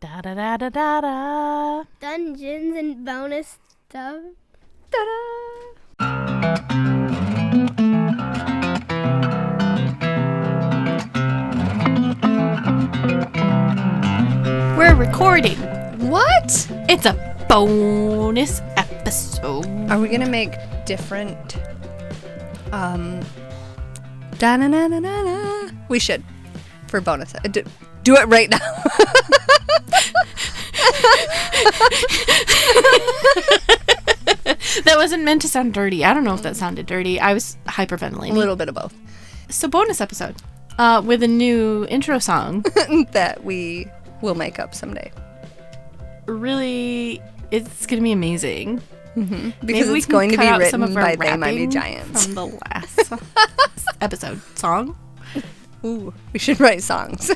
Da da da da da da. Dungeons and bonus stuff. We're recording. What? It's a bonus episode. Are we gonna make different? Da-na-na-na-na-na. We should for bonus. Do it right now. That wasn't meant to sound dirty. I don't know if that sounded dirty. I was hyperventilating. A little bit of both. So bonus episode with a new intro song. That we will make up someday. Really, it's going to be amazing. Mm-hmm. Because Maybe we it's can going to cut be out some written of our by They Might Be rapping Giants. from the last episode song. Ooh, we should write songs.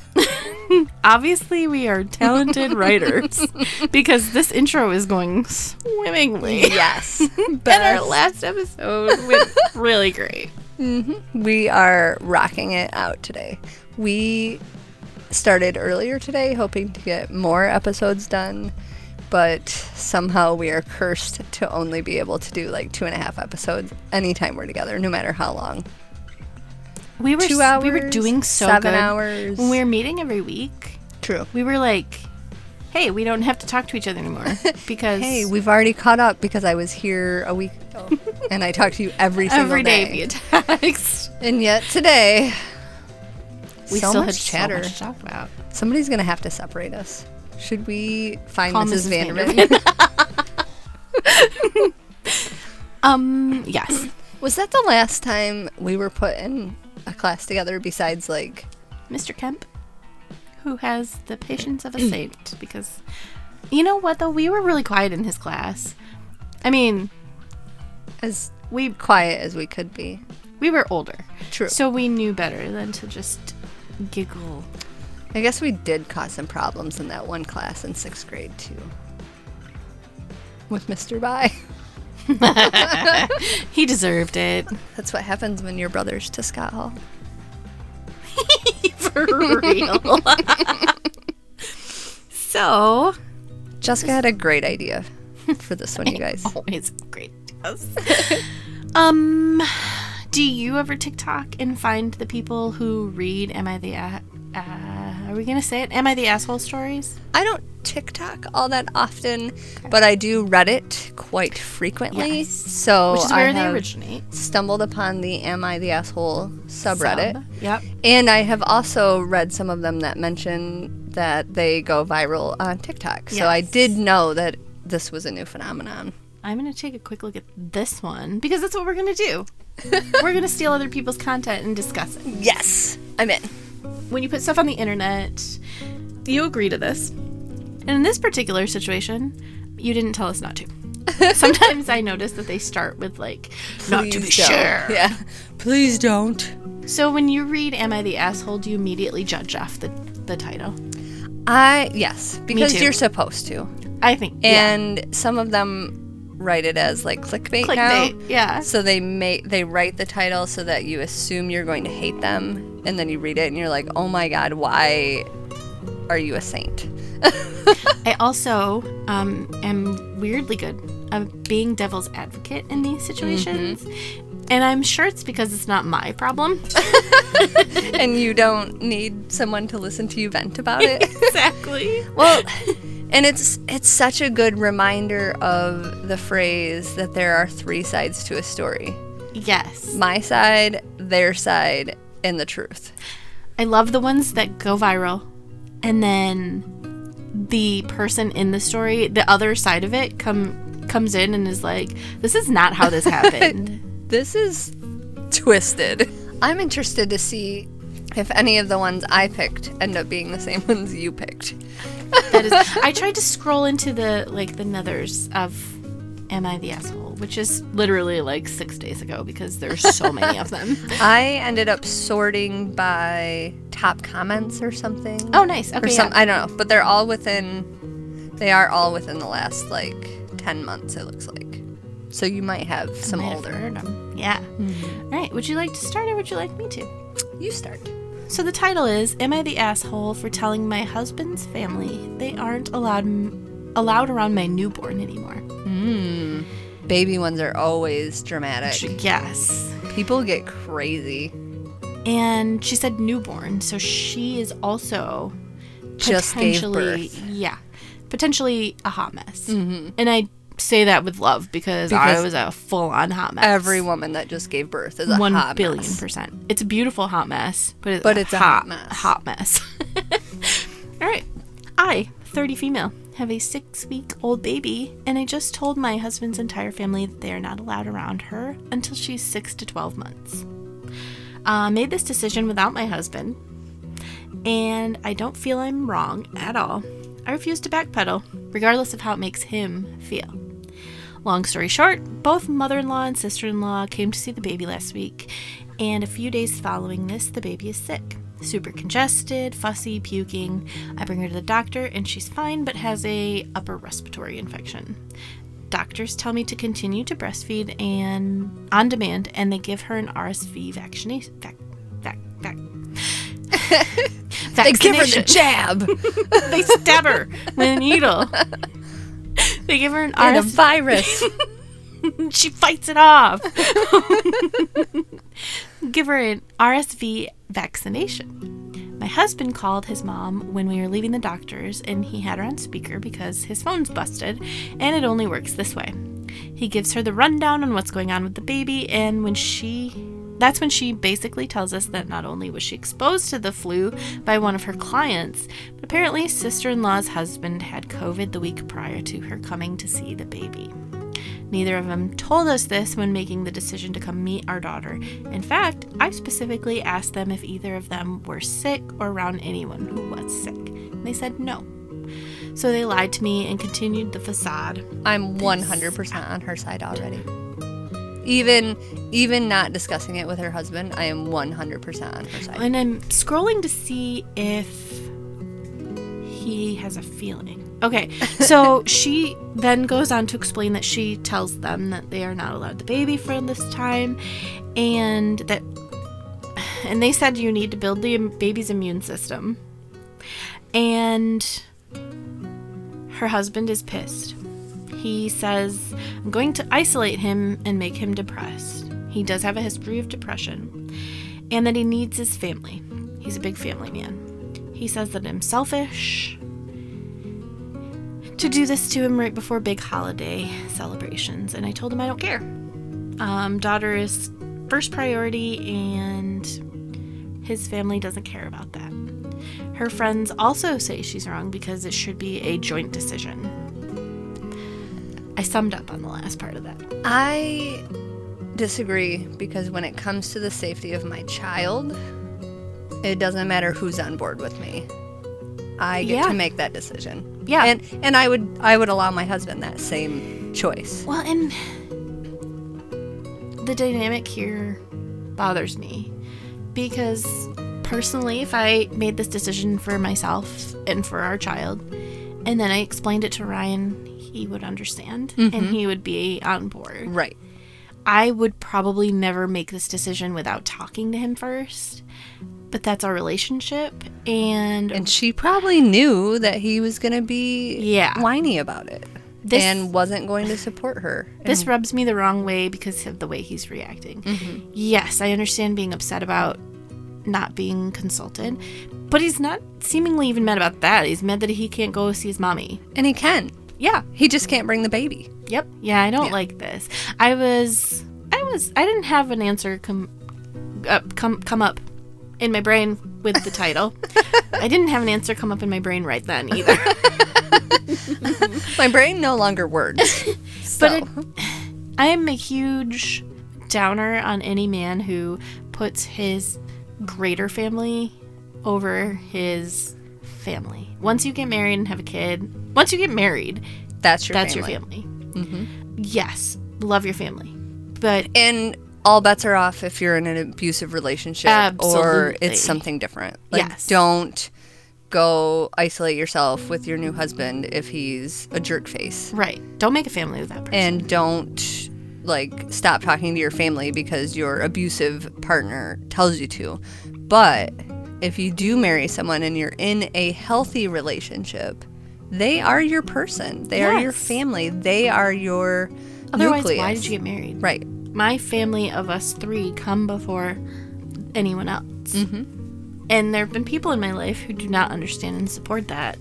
Obviously, we are talented writers because this intro is going swimmingly. Yes. And our last episode went really great. Mm-hmm. We are rocking it out today. We started earlier today hoping to get more episodes done, but somehow we are cursed to only be able to do like 2.5 episodes anytime we're together, no matter how long. We were 2 hours, we were doing so 7 good. hours. When we were meeting every week. True. We were like, hey, we don't have to talk to each other anymore because Hey, we've already caught up because I was here a week ago and I talked to you every single day. via text. And yet today, We so still much had chatter. so much to talk about. Somebody's going to have to separate us. Should we find Call Mrs. Mrs. Vanderman? Yes. Was that the last time we were put in a class together besides like Mr. Kemp, who has the patience of a saint, because you know what though, we were really quiet in his class. I mean, as quiet as we could be? we were older. True. So we knew better than to just giggle. I guess we did cause some problems in that one class in 6th grade too. With Mr. Bye. He deserved it. That's what happens when you're brothers to Scott Hall. For real. So, Jessica had a great idea for this one, you guys. always great. Yes. Do you ever TikTok and find the people who read are we gonna say it? Am I the Asshole stories? I don't TikTok all that often, but I do Reddit quite frequently. Yes. So Which is where I they have originate. stumbled upon the Am I the Asshole subreddit. Yep. And I have also read some of them that mention that they go viral on TikTok. So I Yes. did know that this was a new phenomenon. I'm going to take a quick look at this one because that's what we're going to do. We're going to steal other people's content and discuss it. Yes, I'm in. When you put stuff on the internet, you agree to this. And in this particular situation, you didn't tell us not to. Sometimes I notice that they start with like, not to be Please don't. sure. Yeah. Please don't. So when you read Am I the Asshole, do you immediately judge off the title? Yes, because too. you're supposed to. I think. And some of them write it as like clickbait now. Clickbait, yeah. So they write the title so that you assume you're going to hate them, and then you read it and you're like, oh my god, why are you a saint? I also am weirdly good at being devil's advocate in these situations. And I'm sure it's because it's not my problem. And you don't need someone to listen to you vent about it. Exactly. Well, and it's such a good reminder of the phrase that there are 3 sides to a story. Yes. My side, their side, and the truth. I love the ones that go viral and then the person in the story, the other side of it, comes in and is like, this is not how this happened. This is twisted. I'm interested to see if any of the ones I picked end up being the same ones you picked. That is, I tried to scroll into the nethers of Am I the Asshole, which is literally like 6 days ago because there's so many of them. I ended up sorting by top comments or something. Oh, nice. Okay, yeah. I don't know, but they are all within the last like 10 months, it looks like. So you might have some Might have older. heard 'em. Yeah. All right. Would you like to start or would you like me to? You start. So the title is, Am I the Asshole for Telling My Husband's Family They Aren't allowed around my newborn anymore? Baby ones are always dramatic. Yes. People get crazy. And she said newborn, so she is also Just gave birth. Yeah, potentially a hot mess. And I say that with love because I was a full-on hot mess. Every woman that just gave birth is a hot mess. 1,000,000,000%. It's a beautiful hot mess, but it's a hot mess. Hot mess. All right. I, 30 female, have a 6-week-old baby, and I just told my husband's entire family that they are not allowed around her until she's 6 to 12 months. Made this decision without my husband, and I don't feel I'm wrong at all. I refuse to backpedal, regardless of how it makes him feel. Long story short, both mother-in-law and sister-in-law came to see the baby last week, and a few days following this, the baby is sick. Super congested, fussy, puking. I bring her to the doctor, and she's fine, but has a upper respiratory infection. Doctors tell me to continue to breastfeed and on demand, and they give her an RSV vaccination. They give her the jab. They stab her with a needle. They give her an and a virus. She fights it off. Give her an RSV vaccination. My husband called his mom when we were leaving the doctor's, and he had her on speaker because his phone's busted, and it only works this way. He gives her the rundown on what's going on with the baby, and that's when she basically tells us that not only was she exposed to the flu by one of her clients, but apparently sister-in-law's husband had COVID the week prior to her coming to see the baby. Neither of them told us this when making the decision to come meet our daughter. In fact, I specifically asked them if either of them were sick or around anyone who was sick. And they said no. So they lied to me and continued the facade. I'm 100% on her side already. Even not discussing it with her husband, I am 100% on her side. And I'm scrolling to see if he has a feeling. Okay, so she then goes on to explain that she tells them that they are not allowed the baby for this time, and they said you need to build the baby's immune system. And her husband is pissed. He says, I'm going to isolate him and make him depressed. He does have a history of depression, and that he needs his family. He's a big family man. He says that I'm selfish to do this to him right before big holiday celebrations, and I told him I don't care. Daughter is first priority, and his family doesn't care about that. Her friends also say she's wrong because it should be a joint decision. I summed up on the last part of that. I disagree because when it comes to the safety of my child, it doesn't matter who's on board with me. I get to make that decision. Yeah. And I would allow my husband that same choice. Well, and the dynamic here bothers me because personally, if I made this decision for myself and for our child, and then I explained it to Ryan, he would understand and he would be on board. Right. I would probably never make this decision without talking to him first. But that's our relationship, and she probably knew that he was going to be whiny about it and wasn't going to support her. This rubs me the wrong way because of the way he's reacting. Yes, I understand being upset about not being consulted, but he's not seemingly even mad about that. He's mad that he can't go see his mommy. And he can. Yeah. He just can't bring the baby. Yep. Yeah, I don't like this. I didn't have an answer come up in my brain with the title. I didn't have an answer come up in my brain right then either. My brain no longer works. But I am a huge downer on any man who puts his greater family over his family. Once you get married and have a kid, that's your family. Yes, love your family. And all bets are off if you're in an abusive relationship or it's something different. Don't go isolate yourself with your new husband if he's a jerk face. Right. Don't make a family with that person. And don't stop talking to your family because your abusive partner tells you to. But if you do marry someone and you're in a healthy relationship, they are your person. They are your family. They are your Otherwise, nucleus. why did you get married? Right. My family of us 3 come before anyone else. Mm-hmm. And there have been people in my life who do not understand and support that.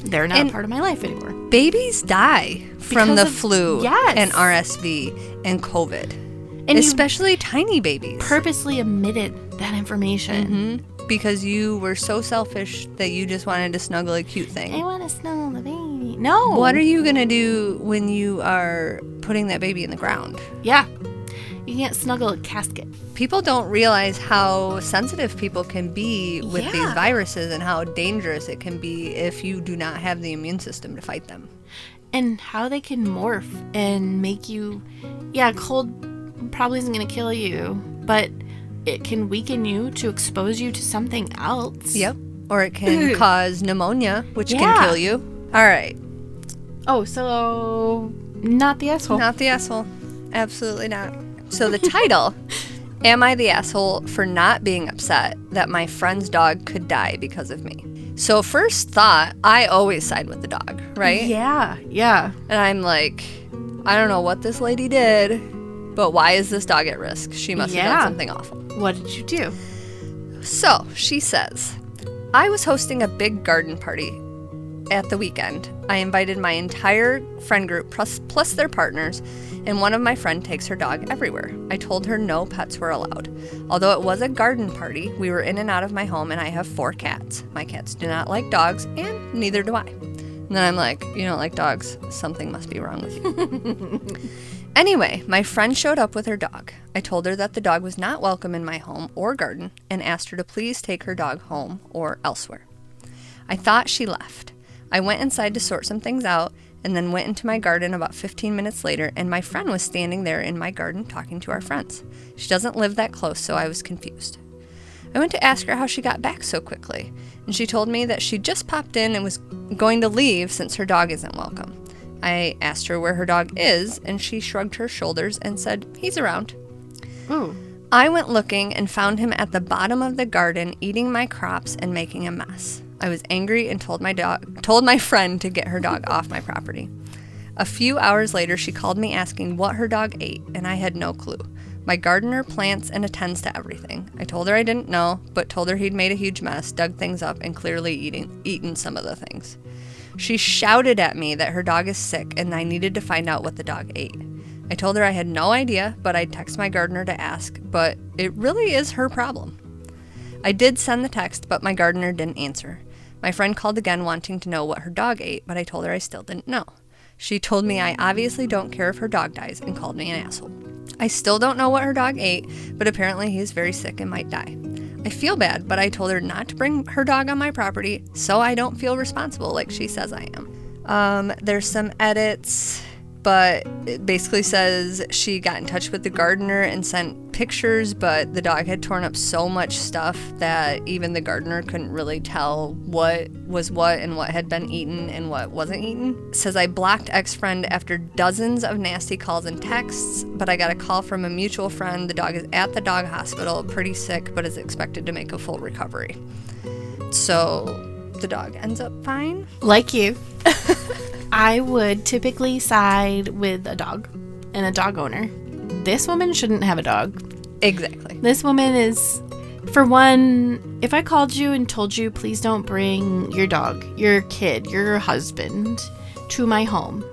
They're not a part of my life anymore. Babies die from the flu and Yes. RSV and COVID. And especially tiny babies. Purposely omitted that information. Mm-hmm. Because you were so selfish that you just wanted to snuggle a cute thing. I want to snuggle the baby. No. What are you going to do when you are putting that baby in the ground? Yeah. You can't snuggle a casket. People don't realize how sensitive people can be with these viruses and how dangerous it can be if you do not have the immune system to fight them. And how they can morph and make you... Yeah, cold probably isn't going to kill you, but it can weaken you to expose you to something else. Yep. Or it can cause pneumonia, which can kill you. All right. Oh, so not the asshole. Not the asshole. Absolutely not. So the title, Am I the Asshole for Not Being Upset That My Friend's Dog Could Die Because of Me? So first thought, I always side with the dog, right? Yeah, yeah. And I'm like, I don't know what this lady did, but why is this dog at risk? She must have done something awful. What did you do? So she says, I was hosting a big garden party at the weekend. I invited my entire friend group plus their partners, and one of my friends takes her dog everywhere. I told her no pets were allowed. Although it was a garden party, we were in and out of my home, and I have 4 cats. My cats do not like dogs, and neither do I. And then I'm like, you don't like dogs? Something must be wrong with you. Anyway, my friend showed up with her dog. I told her that the dog was not welcome in my home or garden, and asked her to please take her dog home or elsewhere. I thought she left. I went inside to sort some things out, and then went into my garden about 15 minutes later, and my friend was standing there in my garden talking to our friends. She doesn't live that close, so I was confused. I went to ask her how she got back so quickly, and she told me that she just popped in and was going to leave since her dog isn't welcome. I asked her where her dog is, and she shrugged her shoulders and said, he's around. Ooh. I went looking and found him at the bottom of the garden eating my crops and making a mess. I was angry and told my friend to get her dog off my property. A few hours later, she called me asking what her dog ate, and I had no clue. My gardener plants and attends to everything. I told her I didn't know, but told her he'd made a huge mess, dug things up, and clearly eaten some of the things. She shouted at me that her dog is sick and I needed to find out what the dog ate. I told her I had no idea, but I'd text my gardener to ask, but it really is her problem. I did send the text, but my gardener didn't answer. My friend called again wanting to know what her dog ate, but I told her I still didn't know. She told me I obviously don't care if her dog dies and called me an asshole. I still don't know what her dog ate, but apparently he is very sick and might die. I feel bad, but I told her not to bring her dog on my property so I don't feel responsible like she says I am. There's some edits, but it basically says she got in touch with the gardener and sent pictures, but the dog had torn up so much stuff that even the gardener couldn't really tell what was what and what had been eaten and what wasn't eaten. It says I blocked ex-friend after dozens of nasty calls and texts, but I got a call from a mutual friend. The dog is at the dog hospital, pretty sick, but is expected to make a full recovery. So the dog ends up fine. Like you. I would typically side with a dog and a dog owner. This woman shouldn't have a dog. Exactly. This woman is, for one, if I called you and told you, please don't bring your dog, your kid, your husband to my home,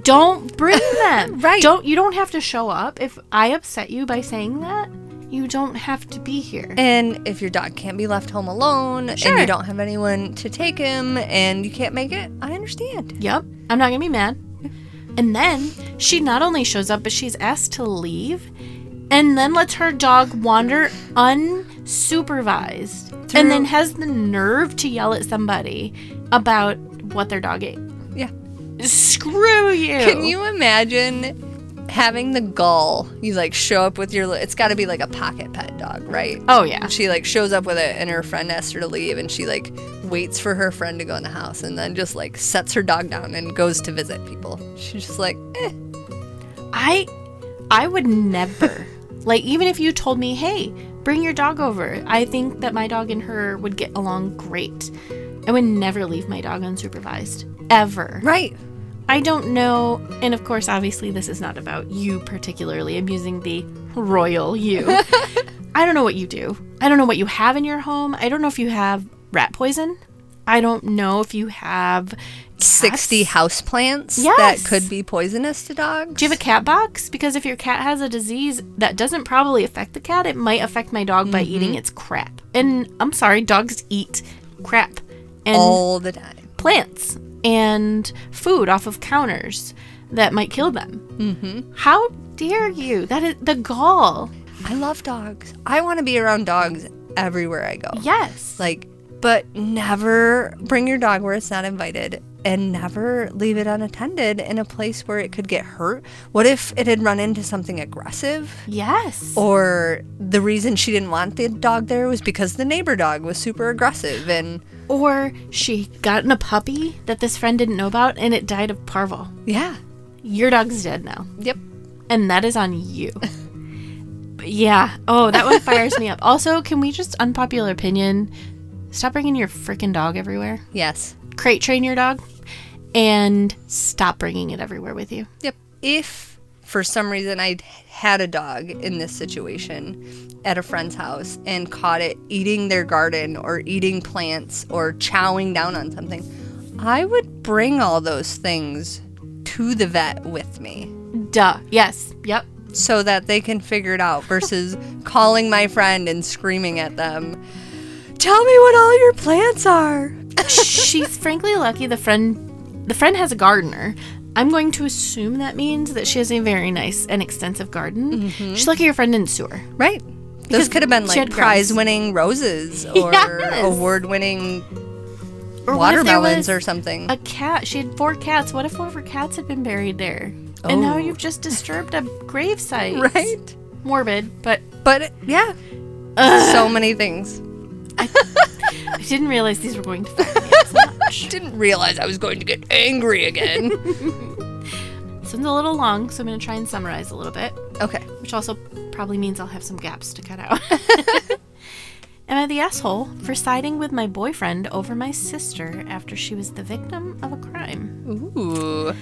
don't bring them. Right. You don't have to show up. If I upset you by saying that, you don't have to be here. And if your dog can't be left home alone and you don't have anyone to take him and you can't make it, I understand. Yep. I'm not going to be mad. And then she not only shows up, but she's asked to leave and then lets her dog wander unsupervised and then has the nerve to yell at somebody about what their dog ate. Yeah. Screw you. Can you imagine having the gall? You like show up with it's got to be like a pocket pet dog, right? Oh, yeah. She like shows up with it and her friend asks her to leave and she like waits for her friend to go in the house and then just like sets her dog down and goes to visit people. She's just like, I would never. Like, even if you told me, hey, Bring your dog over. I think that my dog and her would get along great. I would never leave my dog unsupervised. Ever. Right. I don't know, and of course, obviously, this is not about you particularly. I'm using the royal you. I don't know what you do. I don't know what you have in your home. I don't know if you have rat poison. I don't know if you have 60 houseplants Yes. that could be poisonous to dogs. Do you have a cat box? Because if your cat has a disease that doesn't probably affect the cat, it might affect my dog by eating its crap. And I'm sorry, dogs eat crap. And all the time. plants and food off of counters that might kill them. Mm-hmm. How dare you? That is the gall. I love dogs. I want to be around dogs everywhere I go. Yes. But never bring your dog where it's not invited, and never leave it unattended in a place where it could get hurt. What if it had run into something aggressive? Yes. Or the reason she didn't want the dog there was because the neighbor dog was super aggressive, and Or she got in a puppy that this friend didn't know about and it died of parvo. yeah. Your dog's dead now. Yep. And that is on you. But yeah. Oh, that one fires me up. Also, can we just, unpopular opinion, stop bringing your freaking dog everywhere? Yes. Crate train your dog and stop bringing it everywhere with you. Yep. If for some reason I had a dog in this situation at a friend's house and caught it eating their garden or eating plants or chowing down on something, I would bring all those things to the vet with me. Duh. Yes. Yep. So that they can figure it out versus calling my friend and screaming at them, "Tell me what all your plants are." She's frankly lucky the friend has a gardener. I'm going to assume that means that she has a very nice and extensive garden. Mm-hmm. She's lucky her friend didn't sue her. Right. Those could have been she had like prize-winning roses or Yes. award-winning Or what if there watermelons was or something. a cat? She had 4 cats. What if one of her cats had been buried there? And now you've just disturbed a grave site. Right. Morbid, but But yeah, so many things. I didn't realize these were going to affect me as much. Didn't realize I was going to get angry again. This one's a little long, so I'm going to try and summarize a little bit, Okay. which also probably means I'll have some gaps to cut out. Am I the asshole for siding with my boyfriend over my sister after she was the victim of a crime? Ooh.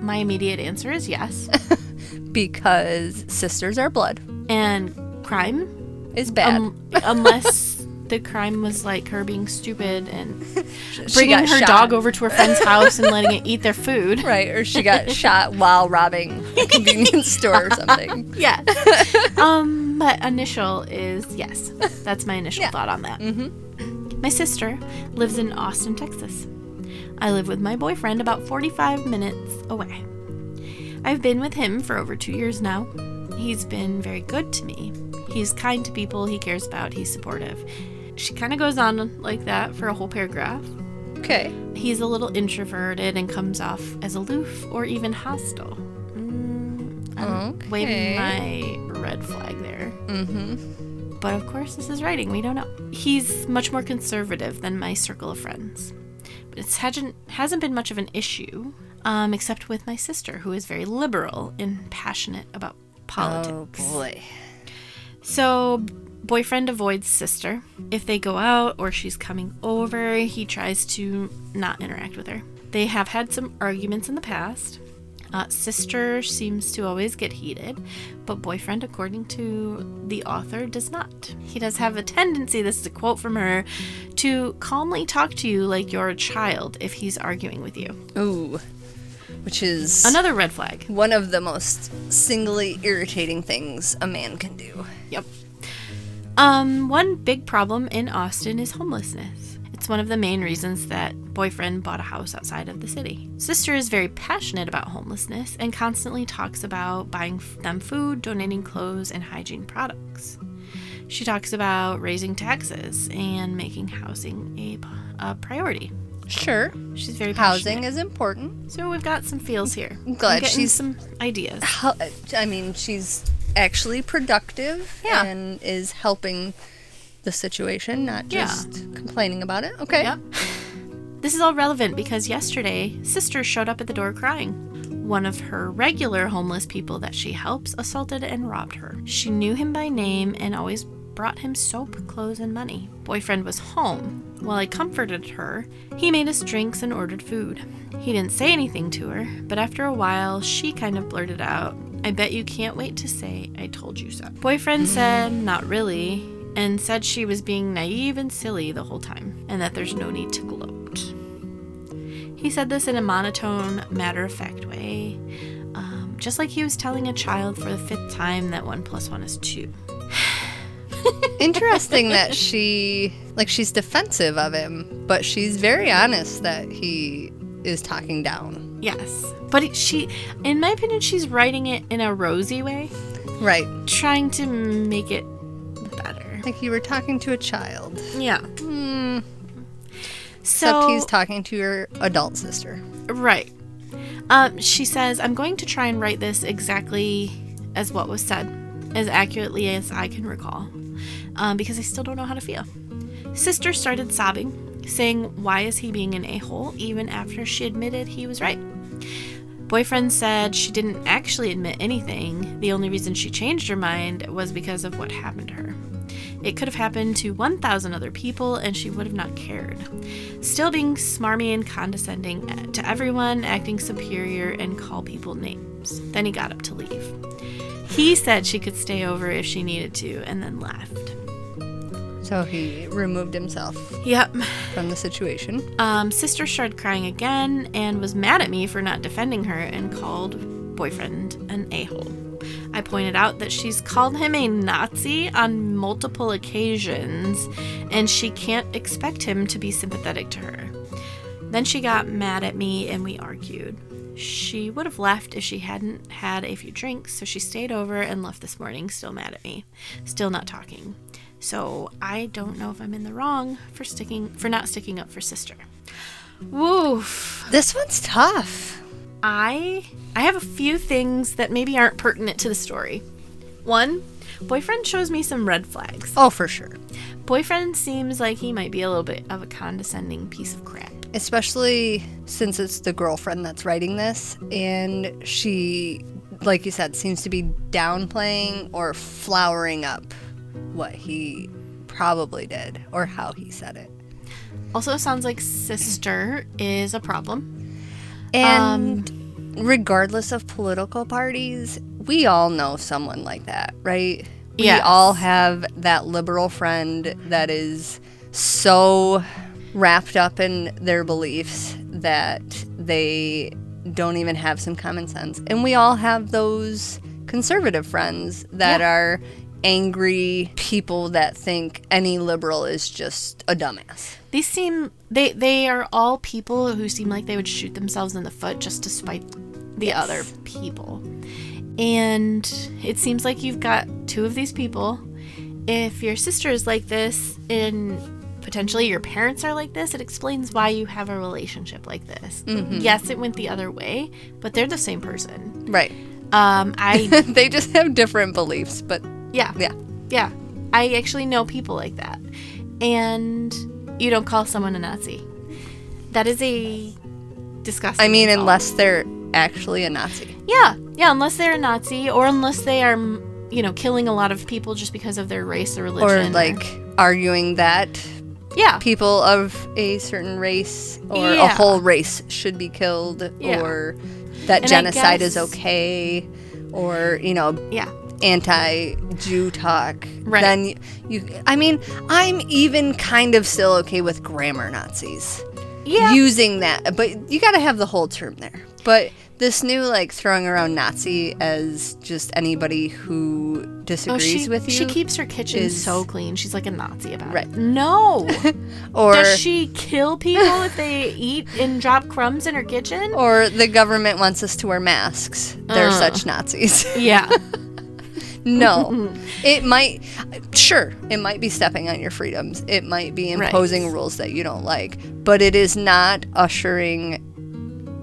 My immediate answer is yes. Because sisters are blood. And crime? Is bad. Unless the crime was like her being stupid and She bringing got her shot. dog over to her friend's house and letting it eat their food. Right, or she got shot while robbing a convenience store or something. Yeah. My initial is yes. That's my initial thought on that. Mm-hmm. My sister lives in Austin, Texas. I live with my boyfriend about 45 minutes away. I've been with him for over 2 years now. He's been very good to me. He's kind to people he cares about. He's supportive. She kind of goes on like that for a whole paragraph. Okay. He's a little introverted and comes off as aloof or even hostile. I'm waving my red flag there. Mm-hmm. But of course, this is writing. We don't know. He's much more conservative than my circle of friends. But it hasn't been much of an issue, except with my sister, who is very liberal and passionate about politics. Oh, boy. So, boyfriend avoids sister. If they go out or she's coming over, he tries to not interact with her. They have had some arguments in the past. Sister seems to always get heated, but boyfriend, according to the author, does not. He does have a tendency, this is a quote from her, to calmly talk to you like you're a child if he's arguing with you. Ooh. Which is Another red flag. one of the most singly irritating things a man can do. Yep. One big problem in Austin is homelessness. It's one of the main reasons that boyfriend bought a house outside of the city. Sister is very passionate about homelessness and constantly talks about buying them food, donating clothes, and hygiene products. She talks about raising taxes and making housing a priority. Sure. She's very Housing passionate. is important. So we've got some feels here. I'm glad getting she's some ideas. She's actually productive Yeah. and is helping the situation, not just complaining about it. Okay. Yep. This is all relevant because yesterday, sister showed up at the door crying. One of her regular homeless people that she helps assaulted and robbed her. She knew him by name and always brought him soap, clothes, and money. Boyfriend was home. While I comforted her, he made us drinks and ordered food. He didn't say anything to her, but after a while, she kind of blurted out, "I bet you can't wait to say I told you so." Boyfriend said, "Not really," and said she was being naive and silly the whole time, and that there's no need to gloat. He said this in a monotone, matter-of-fact way, just like he was telling a child for the 5th time that 1 + 1 is 2. Interesting that she's defensive of him, but she's very honest that he is talking down. Yes. But in my opinion, she's writing it in a rosy way. Right. Trying to make it better. Like you were talking to a child. Yeah. Except he's talking to your adult sister. Right. She says, "I'm going to try and write this exactly as what was said, as accurately as I can recall, because I still don't know how to feel." Sister started sobbing, saying, "Why is he being an a-hole?" even after she admitted he was right. Boyfriend said she didn't actually admit anything. The only reason she changed her mind was because of what happened to her. It could have happened to 1,000 other people, and she would have not cared. Still being smarmy and condescending to everyone, acting superior, and call people names. Then he got up to leave. He said she could stay over if she needed to, and then left. So he removed himself Yep. from the situation. Sister started crying again and was mad at me for not defending her and called boyfriend an a-hole. I pointed out that she's called him a Nazi on multiple occasions, and she can't expect him to be sympathetic to her. Then she got mad at me and we argued. She would have left if she hadn't had a few drinks, so she stayed over and left this morning, still mad at me, still not talking. So I don't know if I'm in the wrong for not sticking up for sister. Woof. This one's tough. I have a few things that maybe aren't pertinent to the story. One, boyfriend shows me some red flags. Oh, for sure. Boyfriend seems like he might be a little bit of a condescending piece of crap. Especially since it's the girlfriend that's writing this, and she, like you said, seems to be downplaying or flowering up what he probably did or how he said it. Also sounds like sister is a problem. And regardless of political parties, we all know someone like that, right? We Yes. all have that liberal friend that is so wrapped up in their beliefs that they don't even have some common sense. And we all have those conservative friends that are angry people that think any liberal is just a dumbass. They are all people who seem like they would shoot themselves in the foot just to spite the other people. And it seems like you've got two of these people. If your sister is like this and potentially your parents are like this, it explains why you have a relationship like this. Mm-hmm. Yes, it went the other way, but they're the same person. Right. They just have different beliefs, but Yeah. I actually know people like that. And you don't call someone a Nazi. That is a disgusting insult. Unless they're actually a Nazi. Yeah, unless they're a Nazi or unless they are, killing a lot of people just because of their race or religion. Or, arguing that people of a certain race or a whole race should be killed or that genocide is okay or, anti-Jew talk, right. Then I'm even kind of still okay with grammar Nazis. Yeah. Using that, but you got to have the whole term there. But this new, throwing around Nazi as just anybody who disagrees with you. She keeps her kitchen so clean. She's like a Nazi about it. No. Or does she kill people if they eat and drop crumbs in her kitchen? Or the government wants us to wear masks. They're such Nazis. Yeah. No. It might be stepping on your freedoms. It might be imposing rules that you don't like. But it is not ushering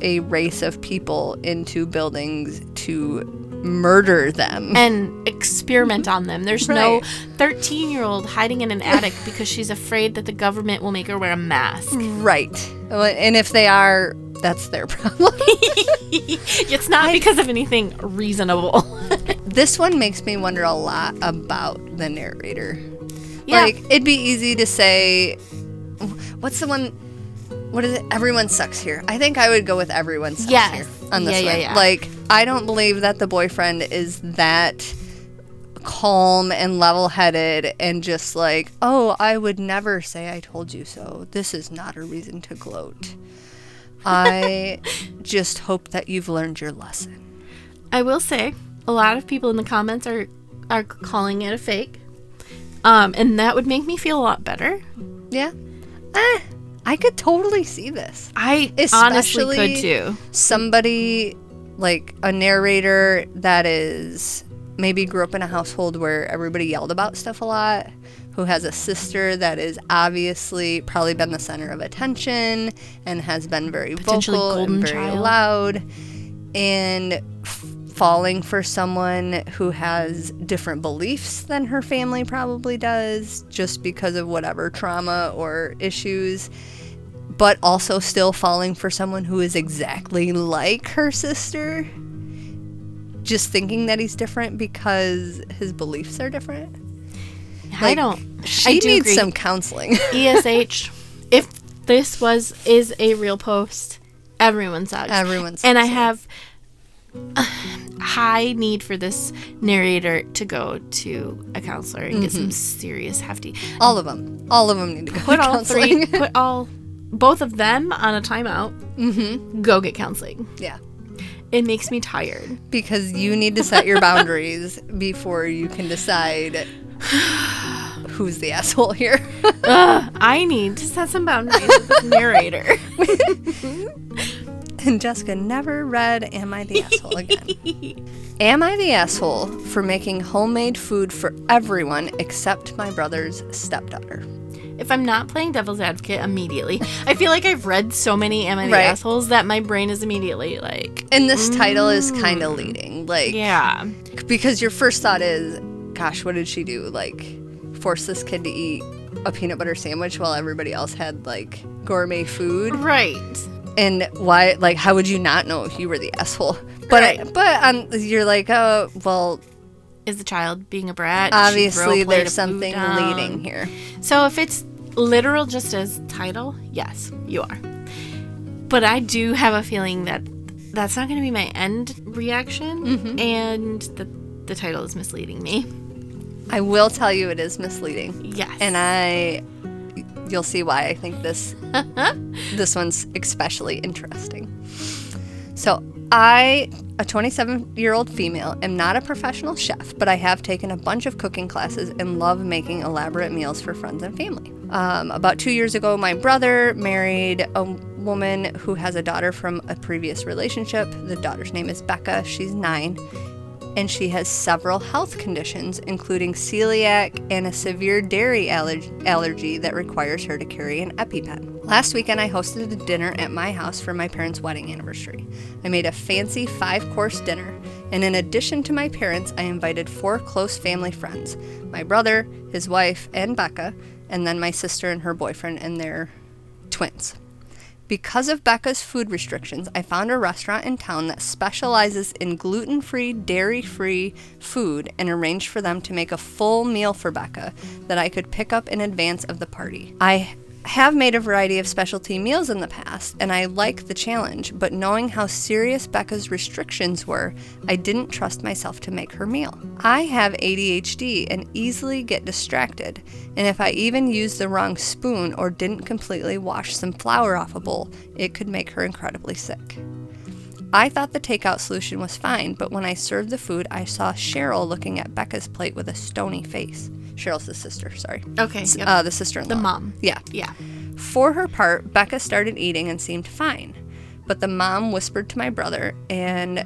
a race of people into buildings to murder them. And experiment on them. There's no 13-year-old hiding in an attic because she's afraid that the government will make her wear a mask. Right. And if they are, that's their problem. It's not because of anything reasonable. This one makes me wonder a lot about the narrator. Yeah. Like, it'd be easy to say, what's the one, what is it? Everyone sucks here. I think I would go with everyone sucks here on this one. Yeah. Like, I don't believe that the boyfriend is that calm and level-headed and just like, oh, I would never say I told you so. This is not a reason to gloat. I just hope that you've learned your lesson. I will say, a lot of people in the comments are calling it a fake. And that would make me feel a lot better. Yeah. I could totally see this. I honestly could too. Somebody, like a narrator that is maybe grew up in a household where everybody yelled about stuff a lot, who has a sister that is obviously probably been the center of attention and has been very vocal and very loud, and falling for someone who has different beliefs than her family probably does, just because of whatever trauma or issues, but also still falling for someone who is exactly like her sister, just thinking that he's different because his beliefs are different. Like, she needs some counseling. ESH, if this is a real post, everyone sucks. Everyone sucks. And I have a high need for this narrator to go to a counselor and get some serious hefty. All of them need to go to counseling. Put both of them on a timeout. Go get counseling. Yeah. It makes me tired. Because you need to set your boundaries before you can decide who's the asshole here. I need to set some boundaries with this narrator. And Jessica never read Am I the Asshole again. Am I the asshole for making homemade food for everyone except my brother's stepdaughter? If I'm not playing devil's advocate immediately, I feel like I've read so many Am I the Assholes that my brain is immediately like... And this title is kind of leading. Like, yeah. Because your first thought is, gosh, what did she do? Like, force this kid to eat a peanut butter sandwich while everybody else had, like, gourmet food? Right. And why, like, how would you not know if you were the asshole? But you're like, oh, well... Is the child being a brat? Obviously, there's something leading here. So if it's literal just as title, yes, you are. But I do have a feeling that that's not going to be my end reaction, and the title is misleading me. I will tell you it is misleading. Yes. And you'll see why I think this one's especially interesting. So I, a 27-year-old female, am not a professional chef, but I have taken a bunch of cooking classes and love making elaborate meals for friends and family. About 2 years ago, my brother married a woman who has a daughter from a previous relationship. The daughter's name is Becca. She's 9. And she has several health conditions, including celiac and a severe dairy allergy that requires her to carry an EpiPen. Last weekend, I hosted a dinner at my house for my parents' wedding anniversary. I made a fancy 5-course dinner, and in addition to my parents, I invited 4 close family friends, my brother, his wife, and Becca, and then my sister and her boyfriend and their twins. Because of Becca's food restrictions, I found a restaurant in town that specializes in gluten-free, dairy-free food and arranged for them to make a full meal for Becca that I could pick up in advance of the party. I have made a variety of specialty meals in the past, and I like the challenge, but knowing how serious Becca's restrictions were, I didn't trust myself to make her meal. I have ADHD and easily get distracted, and if I even used the wrong spoon or didn't completely wash some flour off a bowl, it could make her incredibly sick. I thought the takeout solution was fine, but when I served the food, I saw Cheryl looking at Becca's plate with a stony face. Cheryl's the sister, sorry. Okay. Yep. The sister-in-law. The mom. Yeah. Yeah. For her part, Becca started eating and seemed fine. But the mom whispered to my brother, and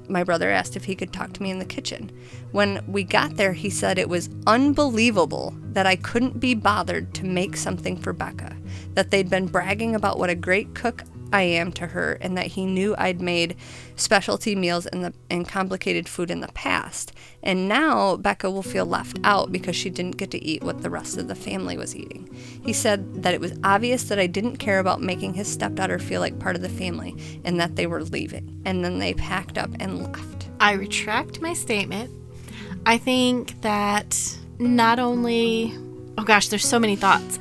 my brother asked if he could talk to me in the kitchen. When we got there, he said it was unbelievable that I couldn't be bothered to make something for Becca, that they'd been bragging about what a great cook I am to her, and that he knew I'd made specialty meals and complicated food in the past. And now Becca will feel left out because she didn't get to eat what the rest of the family was eating. He said that it was obvious that I didn't care about making his stepdaughter feel like part of the family and that they were leaving. And then they packed up and left. I retract my statement. I think that not only oh gosh, there's so many thoughts.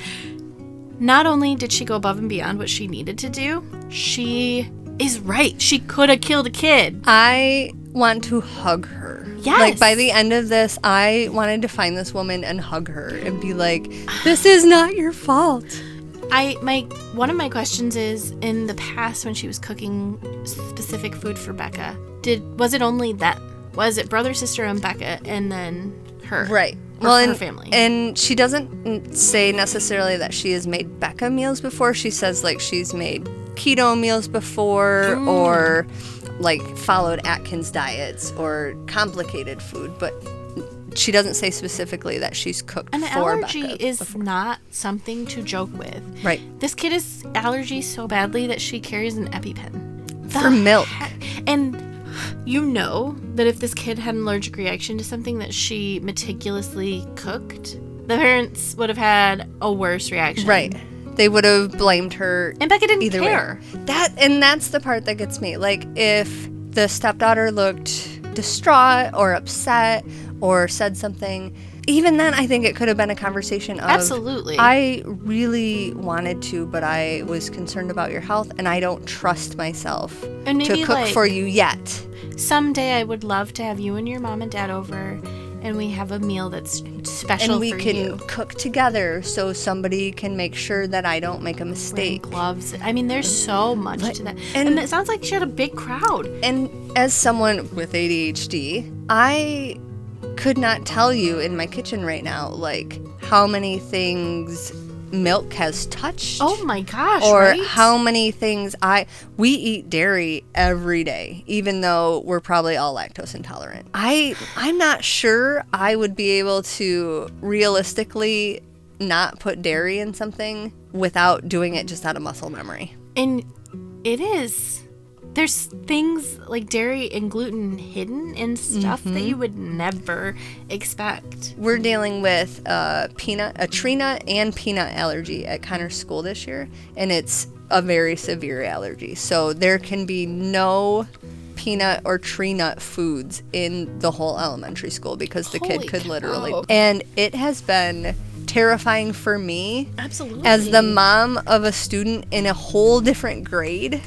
Not only did she go above and beyond what she needed to do, she is right. She could have killed a kid. I want to hug her. Yes. Like, by the end of this, I wanted to find this woman and hug her and be like, this is not your fault. One of my questions is, in the past when she was cooking specific food for Becca, was it only that? Was it brother, sister, and Becca, and then her? Right. Her family. And she doesn't say necessarily that she has made Becca meals before. She says, like, she's made keto meals before or, like, followed Atkins diets or complicated food. But she doesn't say specifically that she's cooked An for allergy Becca is before. not something to joke with. Right. This kid is allergy so badly that she carries an EpiPen. For milk. And you know that if this kid had an allergic reaction to something that she meticulously cooked, the parents would have had a worse reaction. Right. They would have blamed her. And Becca didn't either care. Way. That's the part that gets me. Like, if the stepdaughter looked distraught or upset or said something, even then I think it could have been a conversation of, absolutely, I really wanted to, but I was concerned about your health and I don't trust myself and maybe to cook for you yet. Someday I would love to have you and your mom and dad over and we have a meal that's special for you. And we can cook together so somebody can make sure that I don't make a mistake. Wearing gloves. I mean, there's so much to that. And it sounds like she had a big crowd. And as someone with ADHD, I could not tell you in my kitchen right now, like, how many things milk has touched. Oh my gosh, or right? how many things we eat dairy every day, even though we're probably all lactose intolerant. I'm not sure I would be able to realistically not put dairy in something without doing it just out of muscle memory. And there's things like dairy and gluten hidden in stuff that you would never expect. We're dealing with a tree nut and peanut allergy at Connor's school this year, and it's a very severe allergy. So there can be no peanut or tree nut foods in the whole elementary school because the kid could literally. And it has been terrifying for me, absolutely, as the mom of a student in a whole different grade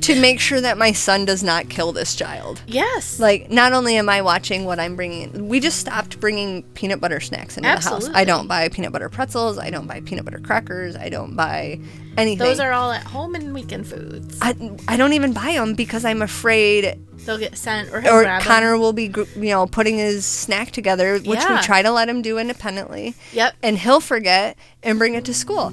to make sure that my son does not kill this child. Yes. Like, not only am I watching what I'm bringing, we just stopped bringing peanut butter snacks into the house. I don't buy peanut butter pretzels. I don't buy peanut butter crackers. I don't buy anything. Those are all at home and weekend foods. I don't even buy them because I'm afraid they'll get sent or Connor will be, putting his snack together, which we try to let him do independently. Yep. And he'll forget and bring it to school.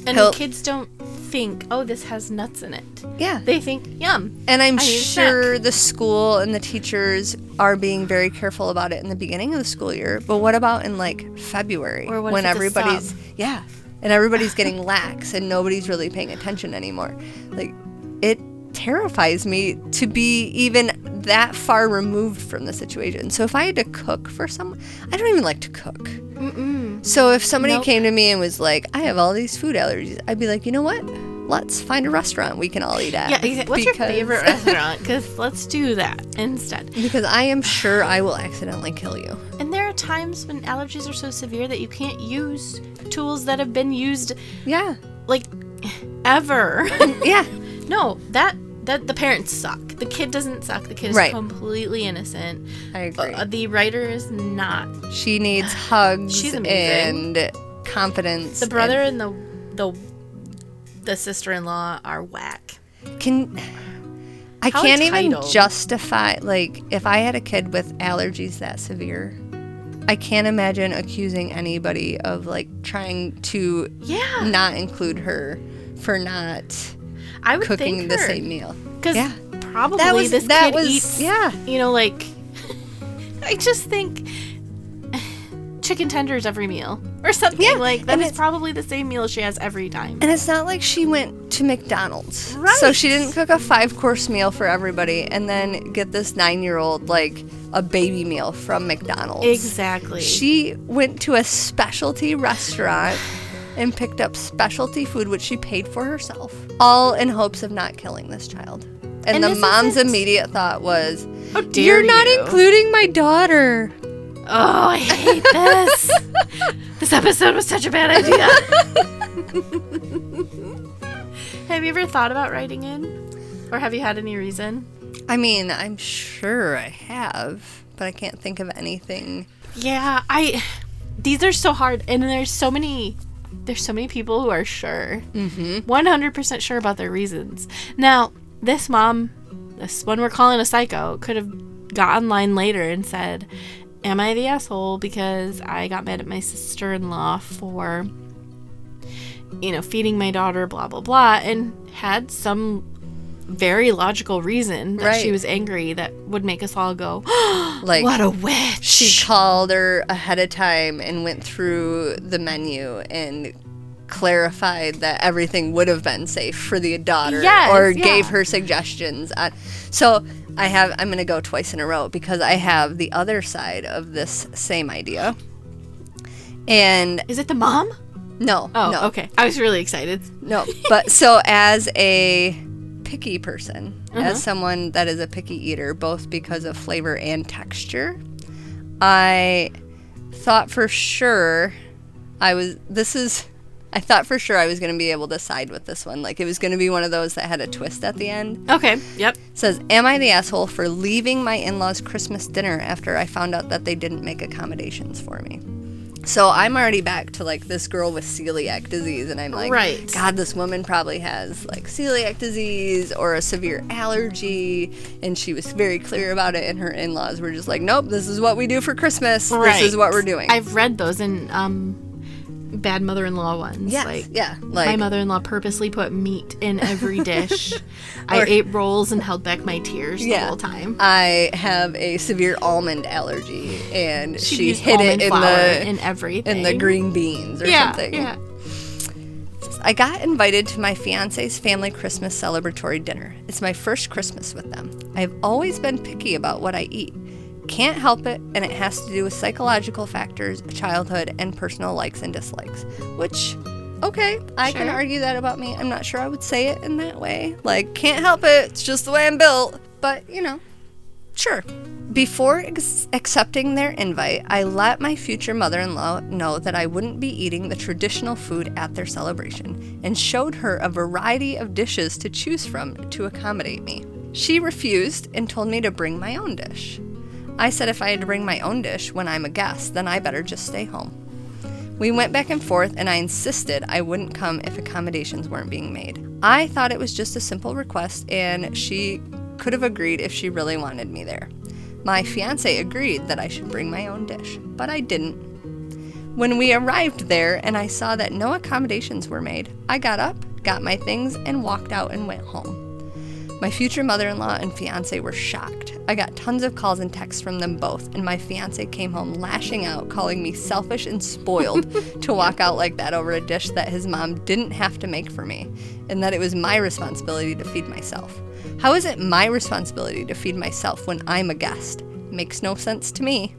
And the kids don't think, oh, this has nuts in it. Yeah. They think, yum. And I'm sure the school and the teachers are being very careful about it in the beginning of the school year. But what about in, like, February? Or when everybody's... Yeah. And everybody's getting lax and nobody's really paying attention anymore. Like, it terrifies me to be even that far removed from the situation. So if I had to cook for someone, I don't even like to cook. Mm-mm. So if somebody came to me and was like, I have all these food allergies, I'd be like, you know what? Let's find a restaurant we can all eat at. Yeah, exactly. What's your favorite restaurant? Because let's do that instead. Because I am sure I will accidentally kill you. And there are times when allergies are so severe that you can't use tools that have been used. Yeah. Like, ever. Yeah. No, that the parents suck. The kid doesn't suck. The kid is completely innocent. I agree. The writer is not. She needs hugs. She's amazing. And confidence. The brother and the sister-in-law are whack. I can't even justify, like, if I had a kid with allergies that severe, I can't imagine accusing anybody of, like, trying to not include her for not cooking the same meal. Because probably this kid eats, like, I just think chicken tenders every meal or something like that. Is probably the same meal she has every time. And it's not like she went to McDonald's. Right. So she didn't cook a 5-course meal for everybody and then get this 9-year-old, like, a baby meal from McDonald's. Exactly. She went to a specialty restaurant and picked up specialty food, which she paid for herself, all in hopes of not killing this child. And the mom's immediate thought was, how dare you're not including my daughter. Oh, I hate this. This episode was such a bad idea. Have you ever thought about writing in? Or have you had any reason? I mean, I'm sure I have, but I can't think of anything. Yeah, these are so hard, and there's so many people who are sure. 100% sure about their reasons. Now, this one we're calling a psycho, could have got online later and said, am I the asshole because I got mad at my sister-in-law for, feeding my daughter, blah, blah, blah, and had some very logical reason that she was angry that would make us all go, like, what a witch. She called her ahead of time and went through the menu and clarified that everything would have been safe for the daughter, gave her suggestions. So I'm going to go twice in a row because I have the other side of this same idea. And is it the mom? No. Oh, no. Okay. I was really excited. No, but so as a picky person, as someone that is a picky eater, both because of flavor and texture, I thought for sure I was going to be able to side with this one. Like, it was going to be one of those that had a twist at the end. Okay, yep. It says, am I the asshole for leaving my in-laws' Christmas dinner after I found out that they didn't make accommodations for me? So I'm already back to, like, this girl with celiac disease, and I'm like, God, this woman probably has, like, celiac disease or a severe allergy, and she was very clear about it, and her in-laws were just like, nope, this is what we do for Christmas. This is what we're doing. I've read those in bad mother-in-law ones. Yes, like my mother-in-law purposely put meat in every dish. I ate rolls and held back my tears the whole time. I have a severe almond allergy, and she hid it in everything, in the green beans or something. Yeah. I got invited to my fiance's family Christmas celebratory dinner. It's my first Christmas with them. I've always been picky about what I eat. Can't help it, and it has to do with psychological factors, childhood, and personal likes and dislikes. Which, okay, I can argue that about me. I'm not sure I would say it in that way. Like, can't help it, it's just the way I'm built. But, sure. Before accepting their invite, I let my future mother-in-law know that I wouldn't be eating the traditional food at their celebration, and showed her a variety of dishes to choose from to accommodate me. She refused and told me to bring my own dish. I said if I had to bring my own dish when I'm a guest, then I better just stay home. We went back and forth, and I insisted I wouldn't come if accommodations weren't being made. I thought it was just a simple request, and she could have agreed if she really wanted me there. My fiancé agreed that I should bring my own dish, but I didn't. When we arrived there and I saw that no accommodations were made, I got up, got my things, and walked out and went home. My future mother-in-law and fiancé were shocked. I got tons of calls and texts from them both, and my fiancé came home lashing out, calling me selfish and spoiled to walk out like that over a dish that his mom didn't have to make for me, and that it was my responsibility to feed myself. How is it my responsibility to feed myself when I'm a guest? Makes no sense to me.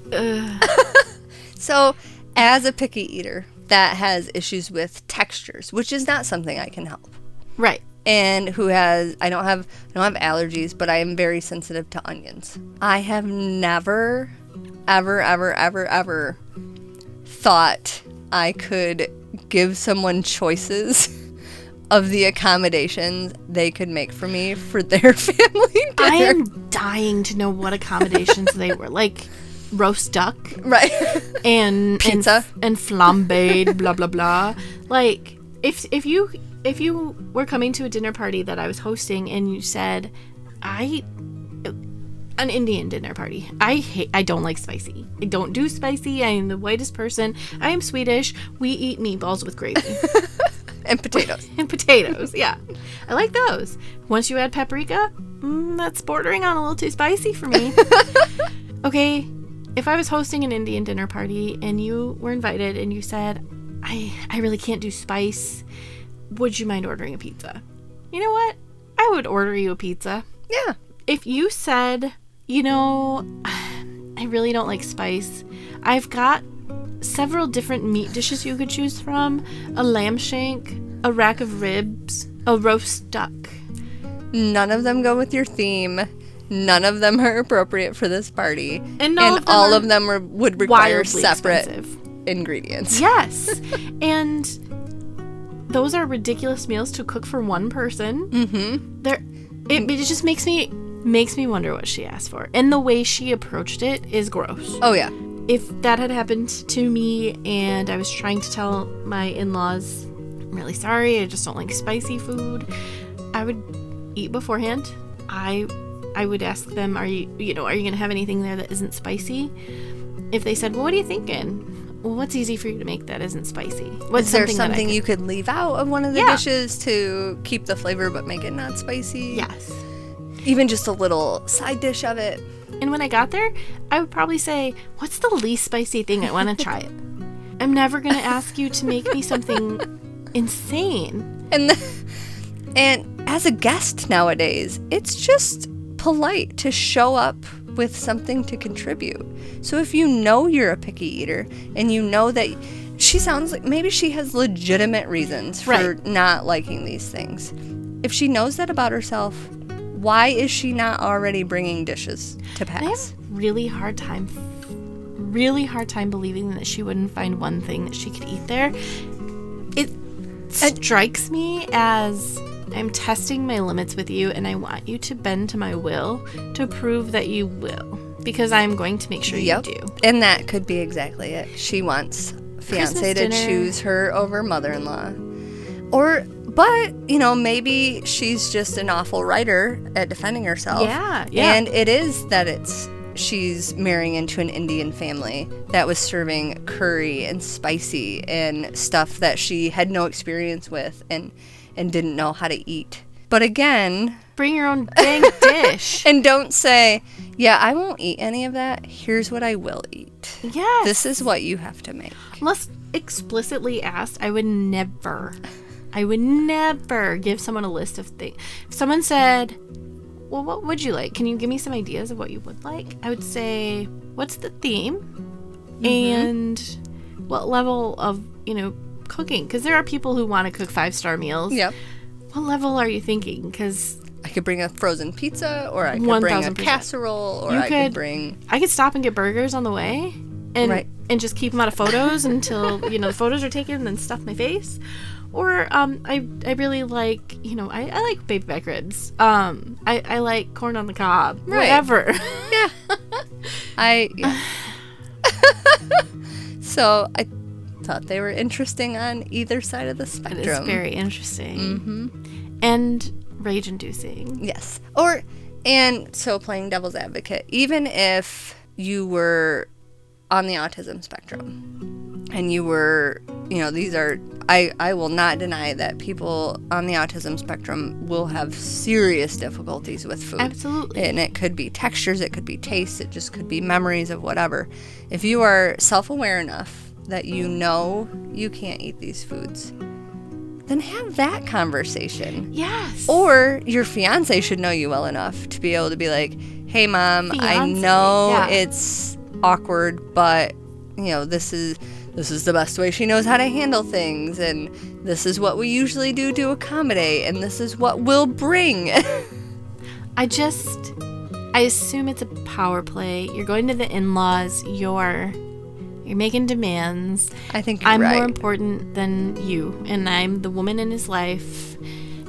So, as a picky eater that has issues with textures, which is not something I can help. Right. And I don't have allergies, but I am very sensitive to onions. I have never, ever thought I could give someone choices of the accommodations they could make for me for their family dinner. I am dying to know what accommodations they were. Like roast duck. Right. And pizza. And flambéed, blah, blah, blah. Like, if you were coming to a dinner party that I was hosting and you said, an Indian dinner party, I don't like spicy. I don't do spicy. I am the whitest person. I am Swedish. We eat meatballs with gravy. And potatoes. And potatoes, yeah. I like those. Once you add paprika, that's bordering on a little too spicy for me. Okay, if I was hosting an Indian dinner party and you were invited and you said, I really can't do spice, would you mind ordering a pizza? You know what? I would order you a pizza. Yeah. If you said, I really don't like spice, I've got several different meat dishes you could choose from: a lamb shank, a rack of ribs, a roast duck. None of them go with your theme. None of them are appropriate for this party. And all of them would require separate. Expensive. ingredients. Yes. And those are ridiculous meals to cook for one person. It just makes me wonder what she asked for. And the way she approached it is gross. Oh, yeah. If that had happened to me and I was trying to tell my in-laws, I'm really sorry, I just don't like spicy food, I would eat beforehand. I would ask them, are you going to have anything there that isn't spicy? If they said, well, what are you thinking? Well, what's easy for you to make that isn't spicy? What's Is there something you could leave out of one of the Yeah. dishes to keep the flavor but make it not spicy? Yes. Even just a little side dish of it. And when I got there, I would probably say, what's the least spicy thing? I want to try it. I'm never going to ask you to make me something insane. And as a guest nowadays, it's just polite to show up with something to contribute. So if you know you're a picky eater and you know that she sounds like maybe she has legitimate reasons for not liking these things. If she knows that about herself, why is she not already bringing dishes to pass? I have really hard time believing that she wouldn't find one thing that she could eat there. It strikes me as I'm testing my limits with you, and I want you to bend to my will to prove that you will, because I'm going to make sure you do. And that could be exactly it. She wants fiancé to choose her over mother-in-law. But, maybe she's just an awful writer at defending herself. Yeah. And it is that she's marrying into an Indian family that was serving curry and spicy and stuff that she had no experience with and didn't know how to eat. But again, bring your own dang dish. And don't say, yeah, I won't eat any of that. Here's what I will eat. Yes. This is what you have to make. Unless explicitly asked, I would never give someone a list of things. If someone said, well, what would you like? Can you give me some ideas of what you would like? I would say, what's the theme? And what level of, cooking? Because there are people who want to cook 5-star meals. Yep. What level are you thinking? Because I could bring a frozen pizza, or I could bring a casserole, or I could stop and get burgers on the way. And just keep them out of photos until, the photos are taken and then stuff my face. Or I really like, I like baby back ribs. I like corn on the cob. Whatever. Yeah. So I thought they were interesting on either side of the spectrum. It is very interesting. And rage-inducing. Yes. And so playing devil's advocate, even if you were on the autism spectrum and you were, these are, I will not deny that people on the autism spectrum will have serious difficulties with food. Absolutely. And it could be textures, it could be tastes, it just could be memories of whatever. If you are self-aware enough that you can't eat these foods, then have that conversation. Yes. Or your fiance should know you well enough to be able to be like, hey, Mom, I know it's awkward, but, this is the best way she knows how to handle things, and this is what we usually do to accommodate, and this is what we'll bring. I assume it's a power play. You're going to the in-laws, you're making demands. I think you're I'm right. more important than you, and I'm the woman in his life.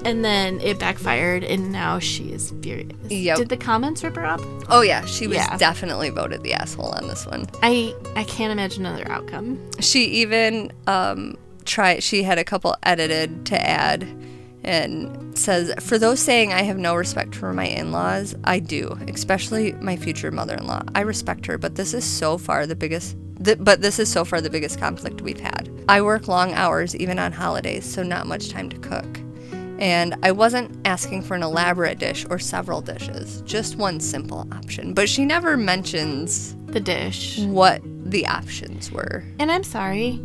And then it backfired, and now she is furious. Yep. Did the comments rip her up? Oh, yeah. She was definitely voted the asshole on this one. I can't imagine another outcome. She even she had a couple edited to add and says, for those saying I have no respect for my in-laws, I do, especially my future mother-in-law. I respect her, but this is so far the biggest conflict we've had. I work long hours, even on holidays, so not much time to cook. And I wasn't asking for an elaborate dish or several dishes, just one simple option. But she never mentions the dish, what the options were. And I'm sorry,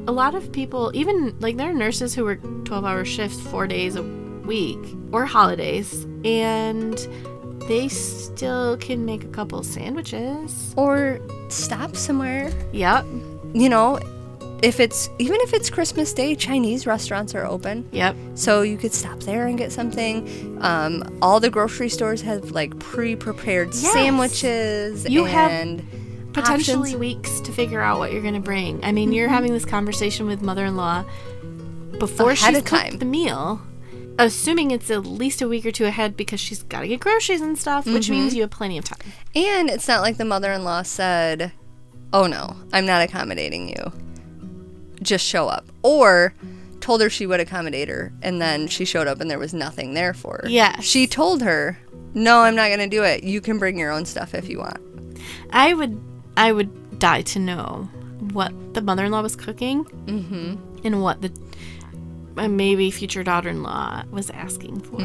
a lot of people, even there are nurses who work 12-hour shifts 4 days a week or holidays, and they still can make a couple sandwiches or stop somewhere. Yep. If it's Christmas Day, Chinese restaurants are open. Yep. So you could stop there and get something. All the grocery stores have pre-prepared sandwiches. potentially options. weeks to figure out what you're going to bring. I mean, you're having this conversation with mother-in-law before Ahead she's of cooked time. the meal, assuming it's at least a week or two ahead because she's got to get groceries and stuff, which means you have plenty of time. And it's not like the mother-in-law said, oh no, I'm not accommodating you. Just show up. Or told her she would accommodate her, and then she showed up and there was nothing there for her. Yes. She told her, no, I'm not going to do it. You can bring your own stuff if you want. I would die to know what the mother-in-law was cooking and what the maybe future daughter-in-law was asking for.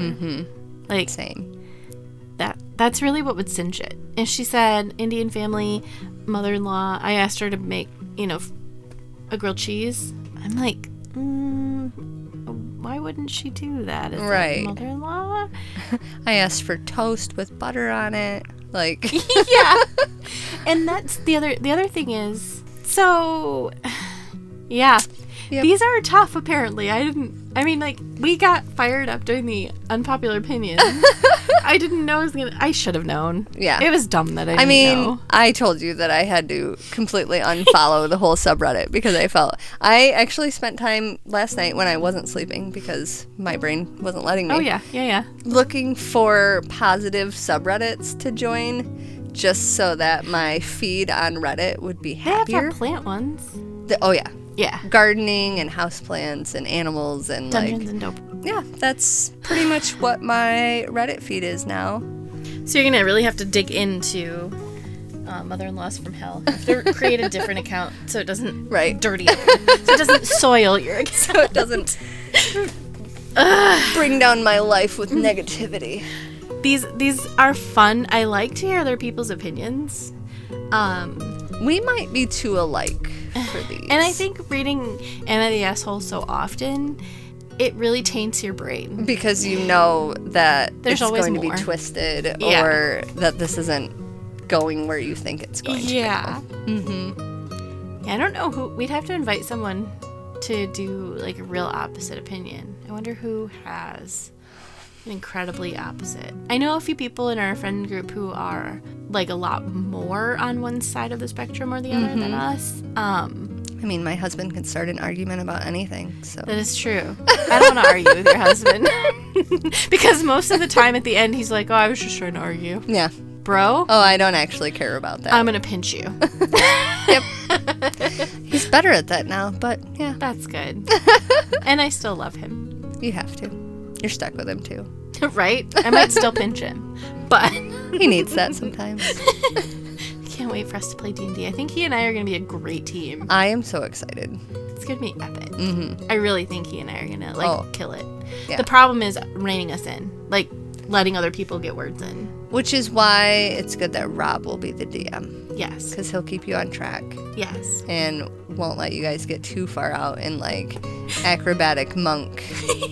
Like, Same. that's really what would cinch it. And she said, Indian family, mother-in-law, I asked her to make, a grilled cheese. I'm like, why wouldn't she do that as Right. a mother-in-law? I asked for toast with butter on it. Like, Yeah. And that's the other thing is, so yeah. Yep. These are tough apparently. We got fired up during the unpopular opinion. I didn't know I should have known. Yeah. It was dumb that I didn't know. I told you that I had to completely unfollow the whole subreddit because I actually spent time last night when I wasn't sleeping because my brain wasn't letting me. Oh yeah. Looking for positive subreddits to join just so that my feed on Reddit would be They have happier. plant ones. Oh yeah. Yeah. Gardening and houseplants and animals and Dungeons and Dopamine. yeah, that's pretty much what my Reddit feed is now. So you're gonna really have to dig into mother-in-laws from hell. You have to create a different account so it doesn't dirty up, so it doesn't soil your account. So it doesn't bring down my life with negativity. These are fun. I like to hear other people's opinions. We might be too alike for these. And I think reading Anna the Asshole so often, it really taints your brain. because you know that There's it's always going more. to be twisted Yeah. or that this isn't going where you think it's going to Yeah. go. Mm-hmm. Yeah, I don't know who. We'd have to invite someone to do like a real opposite opinion. I wonder who has an incredibly opposite. I know a few people in our friend group who are like a lot more on one side of the spectrum or the other than us. I mean, my husband can start an argument about anything, so. That is true. I don't want to argue with your husband. Because most of the time at the end, he's like, oh, I was just trying to argue. Yeah. Bro, Oh, I don't actually care about that. I'm going to pinch you. Yep. He's better at that now, but yeah, That's good. And I still love him. you have to. You're stuck with him too. Right? I might still pinch him. But He needs that sometimes. can't wait for us to play D&D. I think he and I are going to be a great team. I am so excited. It's going to be epic. Mm-hmm. I really think he and I are going to kill it. Yeah. The problem is reining us in. Like letting other people get words in. Which is why it's good that Rob will be the DM. Yes. Because he'll keep you on track Yes. and won't let you guys get too far out in like acrobatic monk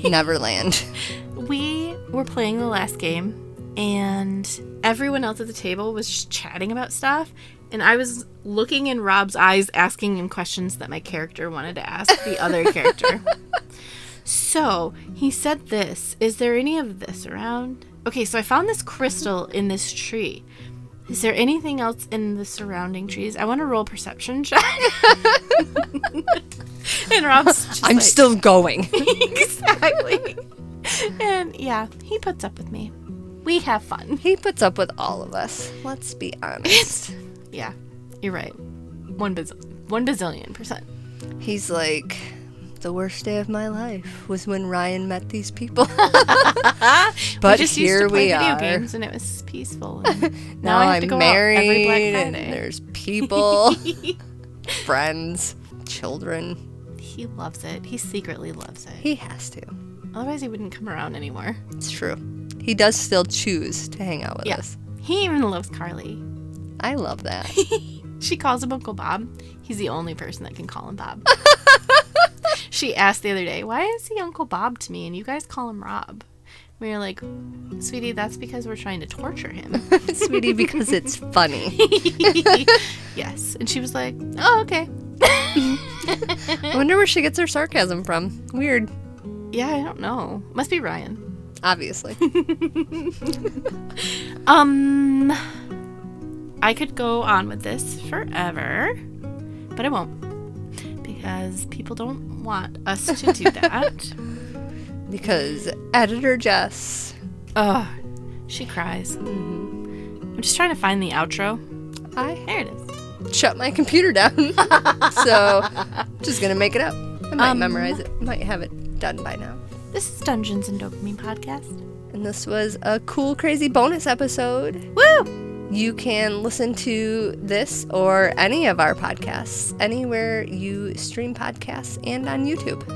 Neverland. We were playing the last game, and everyone else at the table was just chatting about stuff, and I was looking in Rob's eyes, asking him questions that my character wanted to ask the other character. So, he said this, is there any of this around? Okay, so I found this crystal in this tree. Is there anything else in the surrounding trees? I want to roll perception check. And Rob's just I'm like, still going. exactly. And yeah, he puts up with me. We have fun. He puts up with all of us. Let's be honest. Yeah, you're right. 1 bazillion percent. He's like, the worst day of my life was when Ryan met these people. But we just here used to play we video are. games and it was peaceful. And Now I have I'm to go married out every Black and Friday. there's people, friends, children. He loves it. He secretly loves it. He has to. Otherwise, he wouldn't come around anymore. It's true. He does still choose to hang out with Yeah. us. He even loves Carly. I love that. She calls him Uncle Bob. He's the only person that can call him Bob. She asked the other day, why is he Uncle Bob to me and you guys call him Rob? We were like, sweetie, that's because we're trying to torture him. Sweetie, because it's funny. Yes. And she was like, oh, okay. I wonder where she gets her sarcasm from. Weird. Yeah, I don't know. Must be Ryan. Obviously. I could go on with this forever, but I won't. Because people don't want us to do that. Because editor Jess. Ugh, she cries. I'm just trying to find the outro. There it is. Shut my computer down. So, just gonna make it up. I might memorize it. Might have it done by now. This is Dungeons and Dopamine Podcast. And this was a cool, crazy bonus episode. Woo! You can listen to this or any of our podcasts anywhere you stream podcasts and on YouTube.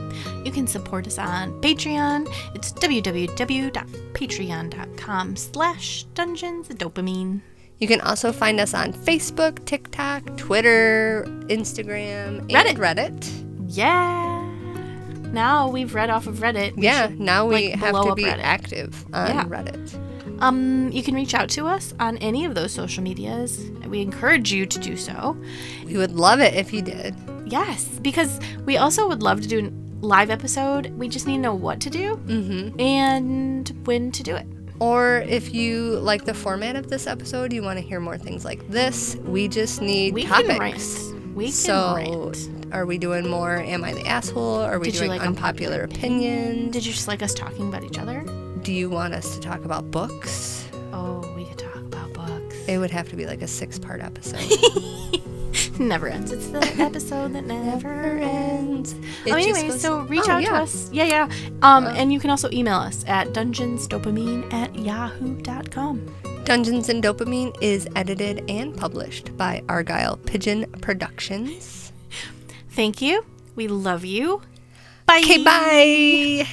You can support us on Patreon. It's www.patreon.com/dungeonsdopamine. You can also find us on Facebook, TikTok, Twitter, Instagram, and Reddit. Yeah. Now we've read off of Reddit. Now we have to be Reddit. active on Reddit. You can reach out to us on any of those social medias. We encourage you to do so. We would love it if you did. Yes, because we also would love to do a live episode. We just need to know what to do and when to do it. Or if you like the format of this episode, you want to hear more things like this, we just need topics. We can rant. Are we doing more Am I the Asshole? Are we doing like unpopular opinions? Did you just like us talking about each other? Do you want us to talk about books? Oh, we could talk about books. It would have to be like a 6-part episode. Never ends. It's the episode that never ends. Anyway, so reach out to us. And you can also email us at dungeonsdopamine@yahoo.com. Dungeons and Dopamine is edited and published by Argyle Pigeon Productions. Thank you. We love you. Bye. Okay, bye.